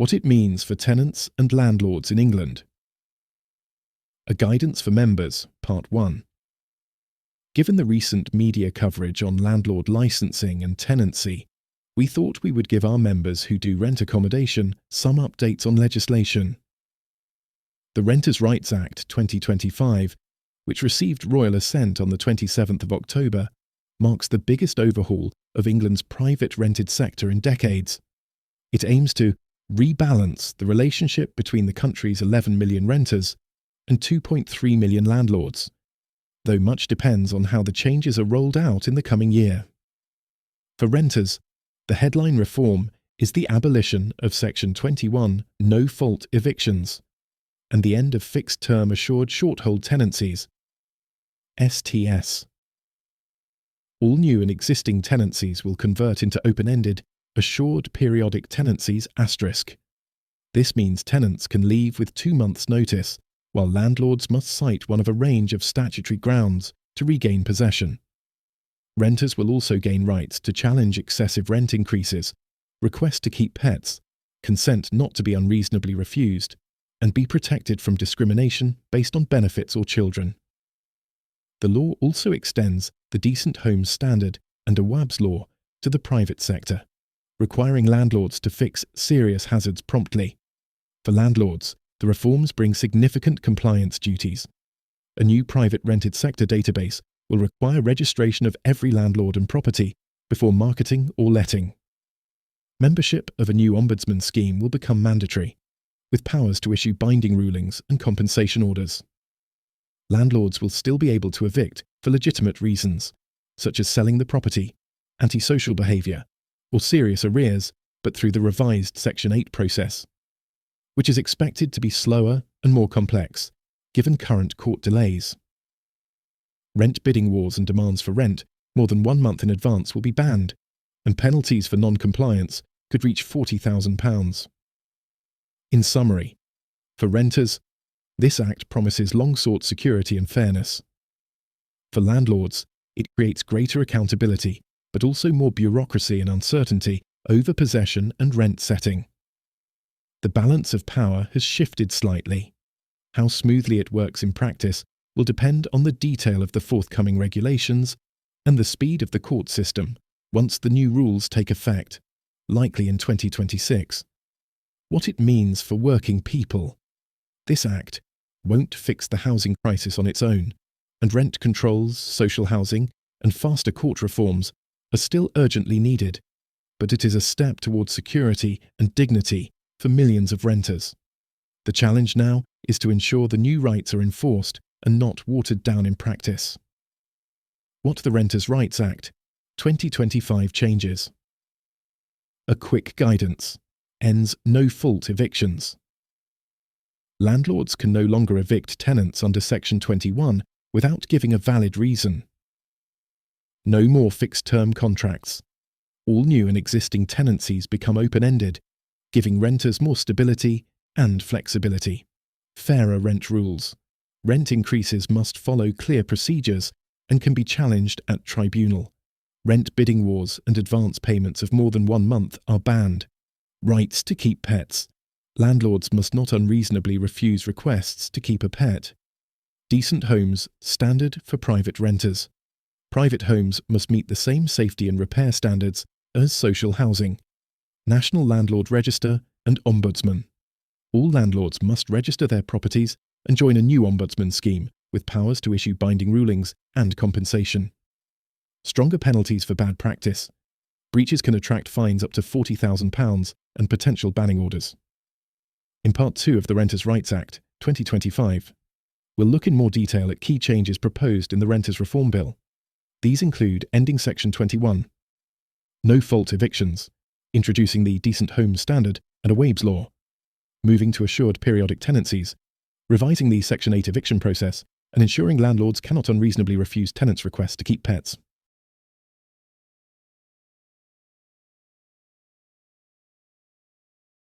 What it means for tenants and landlords in England. A Guidance for Members, Part 1. Given the recent media coverage on landlord licensing and tenancy, we thought we would give our members who do rent accommodation some updates on legislation. The Renters' Rights Act 2025, which received royal assent on the 27th of October, marks the biggest overhaul of England's private rented sector in decades. It aims to rebalance the relationship between the country's 11 million renters and 2.3 million landlords, though much depends on how the changes are rolled out in the coming year. For renters, the headline reform is the abolition of Section 21 no-fault evictions and the end of fixed-term assured short-hold tenancies, STS. All new and existing tenancies will convert into open-ended, assured periodic tenancies *. This means tenants can leave with 2 months' notice, while landlords must cite one of a range of statutory grounds to regain possession. Renters will also gain rights to challenge excessive rent increases, request to keep pets, consent not to be unreasonably refused, and be protected from discrimination based on benefits or children. The law also extends the Decent Homes Standard and a WABS law to the private sector, requiring landlords to fix serious hazards promptly. For landlords, the reforms bring significant compliance duties. A new private rented sector database will require registration of every landlord and property before marketing or letting. Membership of a new ombudsman scheme will become mandatory, with powers to issue binding rulings and compensation orders. Landlords will still be able to evict for legitimate reasons, such as selling the property, antisocial behaviour, or serious arrears, but through the revised Section 8 process, which is expected to be slower and more complex, given current court delays. Rent bidding wars and demands for rent more than 1 month in advance will be banned, and penalties for non-compliance could reach £40,000. In summary, for renters, this Act promises long-sought security and fairness. For landlords, it creates greater accountability, but also more bureaucracy and uncertainty over possession and rent setting. The balance of power has shifted slightly. How smoothly it works in practice will depend on the detail of the forthcoming regulations and the speed of the court system once the new rules take effect, likely in 2026. What it means for working people. This Act won't fix the housing crisis on its own, and rent controls, social housing, and faster court reforms are still urgently needed, but it is a step towards security and dignity for millions of renters. The challenge now is to ensure the new rights are enforced and not watered down in practice. What the Renters' Rights Act 2025 changes. A quick guidance. Ends no-fault evictions. Landlords can no longer evict tenants under Section 21 without giving a valid reason. No more fixed-term contracts. All new and existing tenancies become open-ended, giving renters more stability and flexibility. Fairer rent rules. Rent increases must follow clear procedures and can be challenged at tribunal. Rent bidding wars and advance payments of more than 1 month are banned. Rights to keep pets. Landlords must not unreasonably refuse requests to keep a pet. Decent Homes Standard for private renters. Private homes must meet the same safety and repair standards as social housing. National Landlord Register and Ombudsman. All landlords must register their properties and join a new ombudsman scheme with powers to issue binding rulings and compensation. Stronger penalties for bad practice. Breaches can attract fines up to £40,000 and potential banning orders. In Part 2 of the Renters' Rights Act 2025, we'll look in more detail at key changes proposed in the Renters' Reform Bill. These include ending Section 21, no-fault evictions, introducing the Decent Homes Standard and a WABS law, moving to assured periodic tenancies, revising the Section 8 eviction process, and ensuring landlords cannot unreasonably refuse tenants' requests to keep pets.